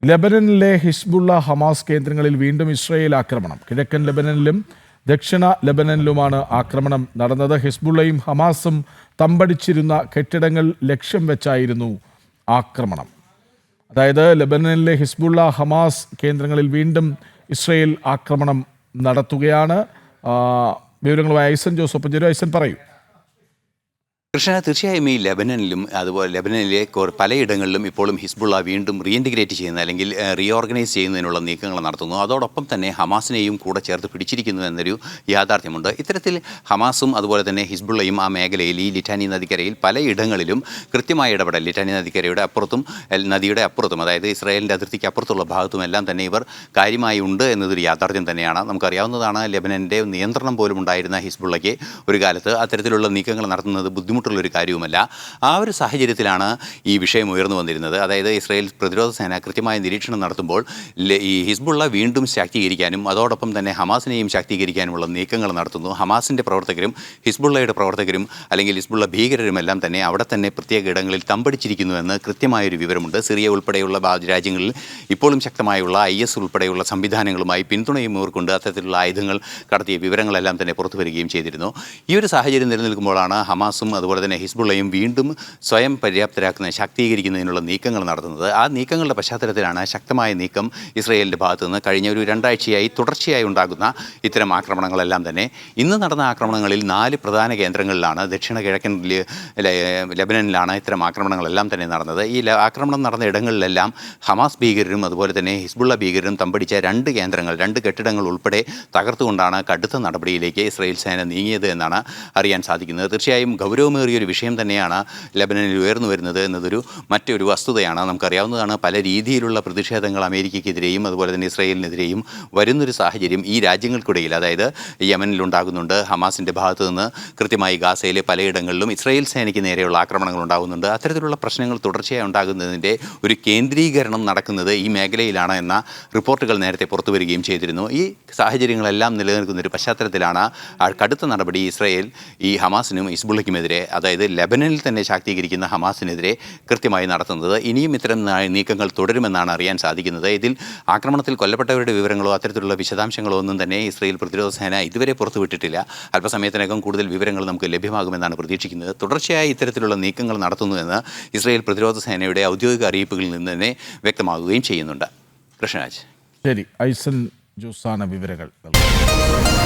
ലെബനനിലെ Hezbollah Hamas കേന്ദ്രങ്ങളിൽ വീണ്ടും Israel ആക്രമണം. കിഴക്കൻ ലെബനനിലും ദക്ഷിണ ലെബനനിലുമാണ് ആക്രമണം നടന്നത്. ഹിസ്ബുള്ളയും ഹമാസും തമ്പടിച്ചിരുന്ന കെട്ടിടങ്ങൾ ലക്ഷ്യം വെച്ചായിരുന്നു ആക്രമണം. അതായത് ലെബനനിലെ ഹിസ്ബുള്ള ഹമാസ് കേന്ദ്രങ്ങളിൽ വീണ്ടും ഇസ്രായേൽ ആക്രമണം നടത്തുകയാണ്. വിവരങ്ങളുമായി ഐസൻ ജോസ് ഒപ്പം ചേരും. ഐസൻ പറയൂ. കൃഷ്ണ, തീർച്ചയായും ഈ ലെബനനിലും അതുപോലെ ലെബനനിലെ പലയിടങ്ങളിലും ഇപ്പോഴും ഹിസ്ബുള്ള വീണ്ടും റീഇൻറ്റിഗ്രേറ്റ് ചെയ്യുന്ന അല്ലെങ്കിൽ റീഓർഗനൈസ് ചെയ്യുന്നതിനുള്ള നീക്കങ്ങൾ നടത്തുന്നു. അതോടൊപ്പം തന്നെ ഹമാസിനെയും കൂടെ ചേർത്ത് പിടിച്ചിരിക്കുന്നു എന്നൊരു യാഥാർത്ഥ്യമുണ്ട്. ഇത്തരത്തിൽ ഹമാസും അതുപോലെ തന്നെ ഹിസ്ബുള്ളയും ആ മേഖലയിൽ ഈ ലിറ്റാനി നദിക്കരയിൽ പലയിടങ്ങളിലും കൃത്യമായ ഇടപെടൽ, ലിറ്റാനി നദിക്കരയുടെ അപ്പുറത്തും നദിയുടെ അപ്പുറത്തും, അതായത് ഇസ്രായേലിൻ്റെ അതിർത്തിക്ക് അപ്പുറത്തുള്ള ഭാഗത്തും എല്ലാം തന്നെ ഇവർ കാര്യമായി ഉണ്ട് എന്നതൊരു യാഥാർത്ഥ്യം തന്നെയാണ്. നമുക്കറിയാവുന്നതാണ്, ലെബനൻ്റെ നിയന്ത്രണം പോലും ഉണ്ടായിരുന്ന ഹിസ്ബുള്ളയ്ക്ക് ഒരു കാലത്ത് അത്തരത്തിലുള്ള നീക്കങ്ങൾ നടത്തുന്നത് ബുദ്ധിമുട്ടുള്ളൊരു കാര്യവുമല്ല. ആ ഒരു സാഹചര്യത്തിലാണ് ഈ വിഷയം ഉയർന്നു വന്നിരുന്നത്. അതായത് ഇസ്രായേൽ പ്രതിരോധ സേന കൃത്യമായ നിരീക്ഷണം നടത്തുമ്പോൾ ഈ ഹിസ്ബുള്ള വീണ്ടും ശാക്തീകരിക്കാനും അതോടൊപ്പം തന്നെ ഹമാസിനെയും ശാക്തീകരിക്കാനുമുള്ള നീക്കങ്ങൾ നടത്തുന്നു. ഹമാസിൻ്റെ പ്രവർത്തകരും ഹിസ്ബുള്ളയുടെ പ്രവർത്തകരും അല്ലെങ്കിൽ ഹിസ്ബുള്ള ഭീകരരുമെല്ലാം തന്നെ അവിടെ തന്നെ പ്രത്യേക ഇടങ്ങളിൽ തമ്പടിച്ചിരിക്കുന്നുവെന്ന് കൃത്യമായൊരു വിവരമുണ്ട്. സിറിയ ഉൾപ്പെടെയുള്ള രാജ്യങ്ങളിൽ ഇപ്പോഴും ശക്തമായുള്ള IS ഉൾപ്പെടെയുള്ള സംവിധാനങ്ങളുമായി പിന്തുണയും ഇവർക്കുണ്ട്. അത്തരത്തിലുള്ള ആയുധങ്ങൾ കടത്തിയ വിവരങ്ങളെല്ലാം തന്നെ പുറത്തു വരികയും ചെയ്തിരുന്നു. ഈ ഒരു സാഹചര്യം നിലനിൽക്കുമ്പോഴാണ് ഹമാസും അതുപോലെ തന്നെ ഹിസ്ബുള്ളയും വീണ്ടും സ്വയം പര്യാപ്തരാക്കുന്ന ശാക്തീകരിക്കുന്നതിനുള്ള നീക്കങ്ങൾ നടത്തുന്നത്. ആ നീക്കങ്ങളുടെ പശ്ചാത്തലത്തിലാണ് ശക്തമായ നീക്കം ഇസ്രായേലിൻ്റെ ഭാഗത്തു നിന്ന് കഴിഞ്ഞ ഒരു 2 ആഴ്ചയായി തുടർച്ചയായി ഉണ്ടാകുന്ന ഇത്തരം ആക്രമണങ്ങളെല്ലാം തന്നെ. ഇന്ന് നടന്ന ആക്രമണങ്ങളിൽ 4 പ്രധാന കേന്ദ്രങ്ങളിലാണ്, ദക്ഷിണ കിഴക്കൻ ലെബനനിലാണ് ഇത്തരം ആക്രമണങ്ങളെല്ലാം തന്നെ നടന്നത്. ഈ ആക്രമണം നടന്ന ഇടങ്ങളിലെല്ലാം ഹമാസ് ഭീകരരും അതുപോലെ തന്നെ ഹിസ്ബുള്ള ഭീകരരും തമ്പടിച്ച 2 കേന്ദ്രങ്ങൾ, 2 കെട്ടിടങ്ങൾ ഉൾപ്പെടെ തകർത്തുകൊണ്ടാണ് കടുത്ത നടപടിയിലേക്ക് ഇസ്രായേൽ സേന നീങ്ങിയത് എന്നാണ് അറിയാൻ സാധിക്കുന്നത്. തീർച്ചയായും ഗൗരവമേറിയൊരു വിഷയം തന്നെയാണ് ലെബനനിൽ ഉയർന്നു വരുന്നത് എന്നതൊരു മറ്റൊരു വസ്തുതയാണ്. നമുക്കറിയാവുന്നതാണ്, പല രീതിയിലുള്ള പ്രതിഷേധങ്ങൾ അമേരിക്കയ്ക്കെതിരെയും അതുപോലെ തന്നെ ഇസ്രായേലിനെതിരെയും വരുന്നൊരു സാഹചര്യം ഈ രാജ്യങ്ങൾക്കിടയിൽ, അതായത് യമനിലുണ്ടാകുന്നുണ്ട്. ഹമാസിൻ്റെ ഭാഗത്തു നിന്ന് കൃത്യമായി ഗാസയിലെ പലയിടങ്ങളിലും ഇസ്രായേൽ സേനയ്ക്ക് നേരെയുള്ള ആക്രമണങ്ങൾ ഉണ്ടാകുന്നുണ്ട്. അത്തരത്തിലുള്ള പ്രശ്നങ്ങൾ തുടർച്ചയായി ഉണ്ടാകുന്നതിൻ്റെ ഒരു കേന്ദ്രീകരണം നടക്കുന്നത് ഈ മേഖലയിലാണ് എന്ന റിപ്പോർട്ടുകൾ നേരത്തെ പുറത്തു വരികയും ചെയ്തിരുന്നു. ഈ സാഹചര്യങ്ങളെല്ലാം നിലനിൽക്കുന്നൊരു പശ്ചാത്തലത്തിലാണ് കടുത്ത നടപടി ഇസ്രായേൽ ഈ ഹമാസിനും ഹിസ്ബുള്ളയ്ക്കുമെതിരെ, അതായത് ലെബനനിൽ തന്നെ ശാക്തീകരിക്കുന്ന ഹമാസിനെതിരെ കൃത്യമായി നടത്തുന്നത്. ഇനിയും ഇത്തരം നീക്കങ്ങൾ തുടരുമെന്നാണ് അറിയാൻ സാധിക്കുന്നത്. ഇതിൽ ആക്രമണത്തിൽ കൊല്ലപ്പെട്ടവരുടെ വിവരങ്ങളോ അത്തരത്തിലുള്ള വിശദാംശങ്ങളോ ഒന്നും തന്നെ ഇസ്രായേൽ പ്രതിരോധ സേന ഇതുവരെ പുറത്തുവിട്ടിട്ടില്ല. അല്പസമയത്തിനകം കൂടുതൽ വിവരങ്ങൾ നമുക്ക് ലഭ്യമാകുമെന്നാണ് പ്രതീക്ഷിക്കുന്നത്. തുടർച്ചയായി ഇത്തരത്തിലുള്ള നീക്കങ്ങൾ നടത്തുന്നുവെന്ന് ഇസ്രായേൽ പ്രതിരോധ സേനയുടെ ഔദ്യോഗിക അറിയിപ്പുകളിൽ നിന്ന് തന്നെ വ്യക്തമാകുകയും ചെയ്യുന്നുണ്ട്. കൃഷ്ണരാജ്. ശരി, ഐസൻ ജോസാണ് വിവരങ്ങൾ നൽകുന്നത്.